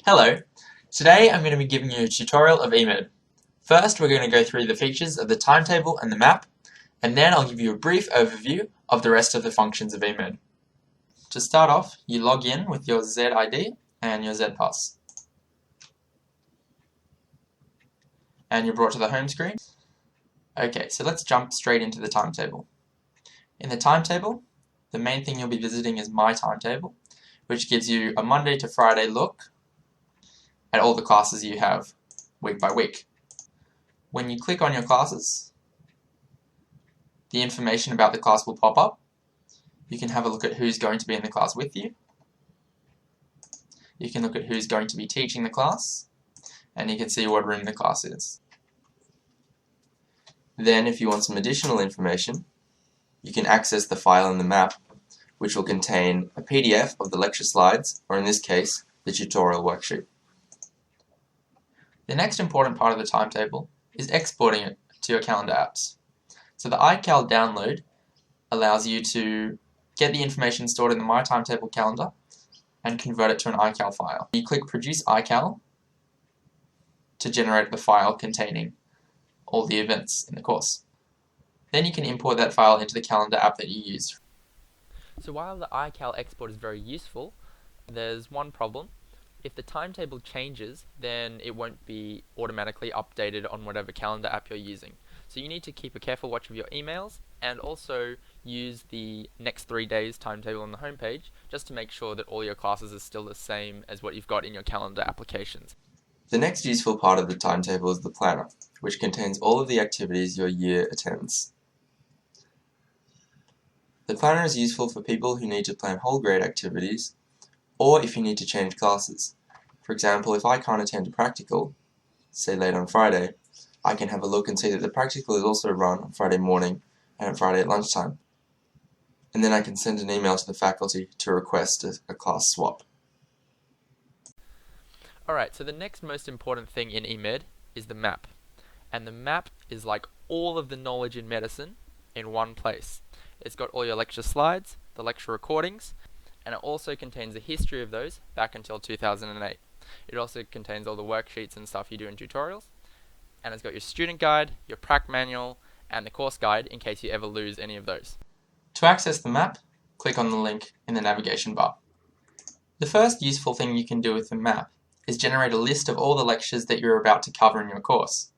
Hello, today I'm going to be giving you a tutorial of eMed. First we're going to go through the features of the timetable and the map, and then I'll give you a brief overview of the rest of the functions of eMed. To start off, you log in with your ZID and your ZPass. And you're brought to the home screen. Okay, so let's jump straight into the timetable. In the timetable, the main thing you'll be visiting is My Timetable, which gives you a Monday to Friday look at all the classes you have week by week. When you click on your classes, the information about the class will pop up. You can have a look at who's going to be in the class with you. You can look at who's going to be teaching the class, and you can see what room the class is. Then, if you want some additional information, you can access the file in the map, which will contain a PDF of the lecture slides, or in this case, the tutorial worksheet. The next important part of the timetable is exporting it to your calendar apps. So the iCal download allows you to get the information stored in the My Timetable calendar and convert it to an iCal file. You click Produce iCal to generate the file containing all the events in the course. Then you can import that file into the calendar app that you use. So while the iCal export is very useful, there's one problem. If the timetable changes, then it won't be automatically updated on whatever calendar app you're using. So you need to keep a careful watch of your emails and also use the next 3 days timetable on the homepage just to make sure that all your classes are still the same as what you've got in your calendar applications. The next useful part of the timetable is the planner, which contains all of the activities your year attends. The planner is useful for people who need to plan whole grade activities, or if you need to change classes. For example, if I can't attend a practical, say late on Friday, I can have a look and see that the practical is also run on Friday morning and on Friday at lunchtime. And then I can send an email to the faculty to request a class swap. Alright, so the next most important thing in eMed is the map. And the map is like all of the knowledge in medicine in one place. It's got all your lecture slides, the lecture recordings, and it also contains a history of those back until 2008. It also contains all the worksheets and stuff you do in tutorials, and it's got your student guide, your prac manual, and the course guide in case you ever lose any of those. To access the map, click on the link in the navigation bar. The first useful thing you can do with the map is generate a list of all the lectures that you're about to cover in your course.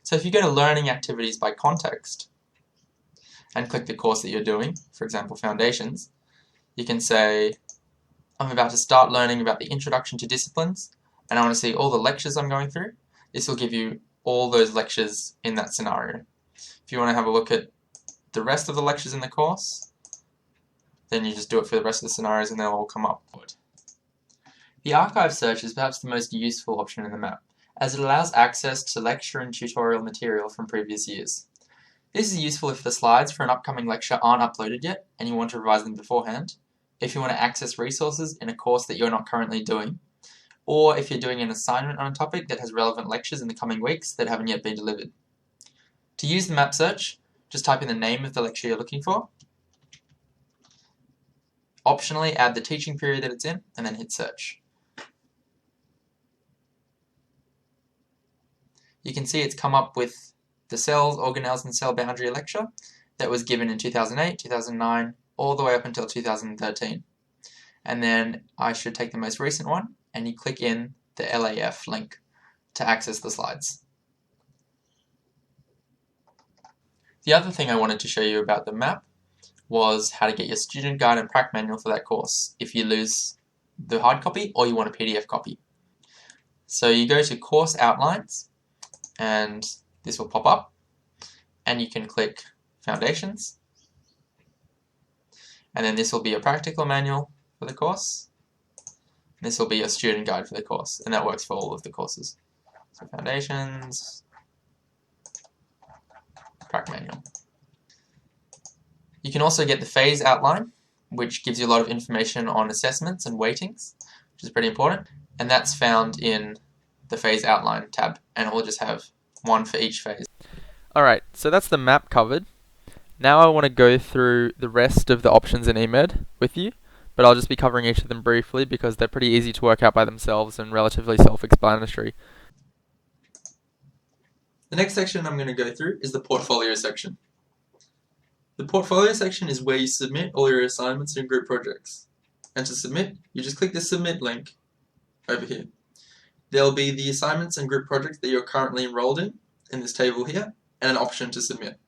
So if you go to Learning Activities by Context and click the course that you're doing, for example Foundations, you can say, I'm about to start learning about the Introduction to Disciplines, and I want to see all the lectures I'm going through. This will give you all those lectures in that scenario. If you want to have a look at the rest of the lectures in the course, then you just do it for the rest of the scenarios and they'll all come up. The archive search is perhaps the most useful option in the map, as it allows access to lecture and tutorial material from previous years. This is useful if the slides for an upcoming lecture aren't uploaded yet and you want to revise them beforehand, if you want to access resources in a course that you're not currently doing, or if you're doing an assignment on a topic that has relevant lectures in the coming weeks that haven't yet been delivered. To use the map search, just type in the name of the lecture you're looking for. Optionally, add the teaching period that it's in, and then hit search. You can see it's come up with the cells, organelles, and cell boundary lecture that was given in 2008, 2009, all the way up until 2013. And then I should take the most recent one, and you click in the LAF link to access the slides. The other thing I wanted to show you about the map was how to get your student guide and prac manual for that course if you lose the hard copy or you want a PDF copy. So you go to Course Outlines, and this will pop up, and you can click Foundations, and then this will be your practical manual for the course. This will be your student guide for the course, and that works for all of the courses. So Foundations, prac manual. You can also get the phase outline, which gives you a lot of information on assessments and weightings, which is pretty important, and that's found in the phase outline tab, and it will just have one for each phase. Alright, so that's the map covered. Now I want to go through the rest of the options in eMed with you, but I'll just be covering each of them briefly because they're pretty easy to work out by themselves and relatively self-explanatory. The next section I'm going to go through is the portfolio section. The portfolio section is where you submit all your assignments and group projects. And to submit, you just click the submit link over here. There'll be the assignments and group projects that you're currently enrolled in this table here, and an option to submit.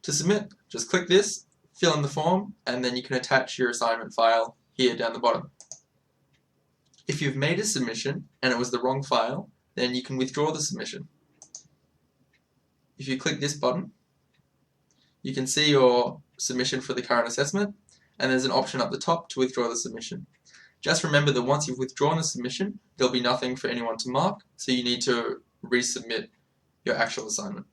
To submit, just click this, fill in the form, and then you can attach your assignment file here down the bottom. If you've made a submission and it was the wrong file, then you can withdraw the submission. If you click this button, you can see your submission for the current assessment, and there's an option up the top to withdraw the submission. Just remember that once you've withdrawn the submission, there'll be nothing for anyone to mark, so you need to resubmit your actual assignment.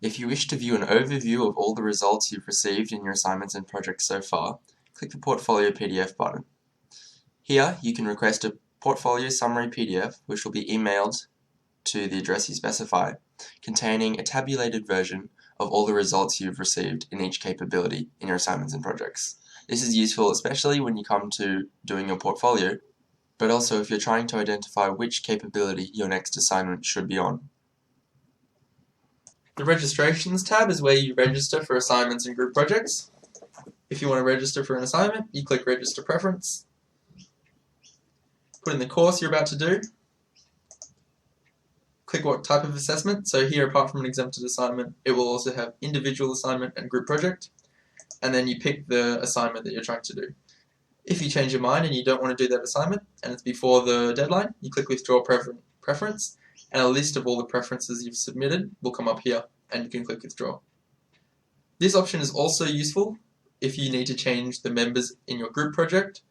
If you wish to view an overview of all the results you've received in your assignments and projects so far, click the Portfolio PDF button. Here, you can request a Portfolio Summary PDF, which will be emailed to the address you specify, containing a tabulated version of all the results you've received in each capability in your assignments and projects. This is useful especially when you come to doing your portfolio, but also if you're trying to identify which capability your next assignment should be on. The Registrations tab is where you register for assignments and group projects. If you want to register for an assignment, you click Register Preference, put in the course you're about to do, click what type of assessment. So here, apart from an exempted assignment, it will also have individual assignment and group project, and then you pick the assignment that you're trying to do. If you change your mind and you don't want to do that assignment and it's before the deadline, you click Withdraw Preference, and a list of all the preferences you've submitted will come up here, and you can click Withdraw. This option is also useful if you need to change the members in your group project.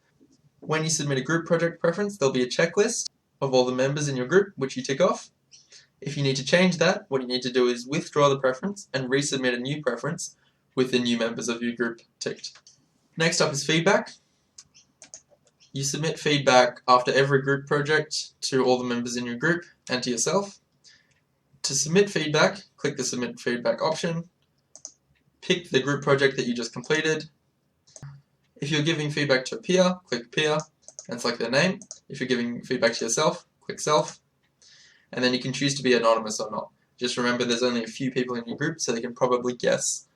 When you submit a group project preference, there'll be a checklist of all the members in your group, which you tick off. If you need to change that, what you need to do is withdraw the preference and resubmit a new preference with the new members of your group ticked. Next up is feedback. You submit feedback after every group project to all the members in your group and to yourself. To submit feedback, click the Submit Feedback option, pick the group project that you just completed. If you're giving feedback to a peer, click Peer and select their name. If you're giving feedback to yourself, click Self. And then you can choose to be anonymous or not. Just remember there's only a few people in your group, so they can probably guess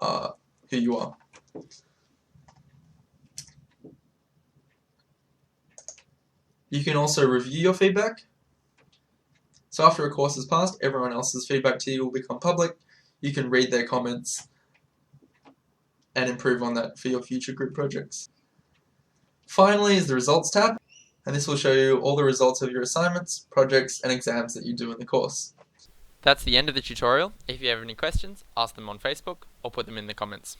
who you are. You can also review your feedback. So after a course has passed, everyone else's feedback to you will become public. You can read their comments and improve on that for your future group projects. Finally is the Results tab, and this will show you all the results of your assignments, projects, and exams that you do in the course. That's the end of the tutorial. If you have any questions, ask them on Facebook or put them in the comments.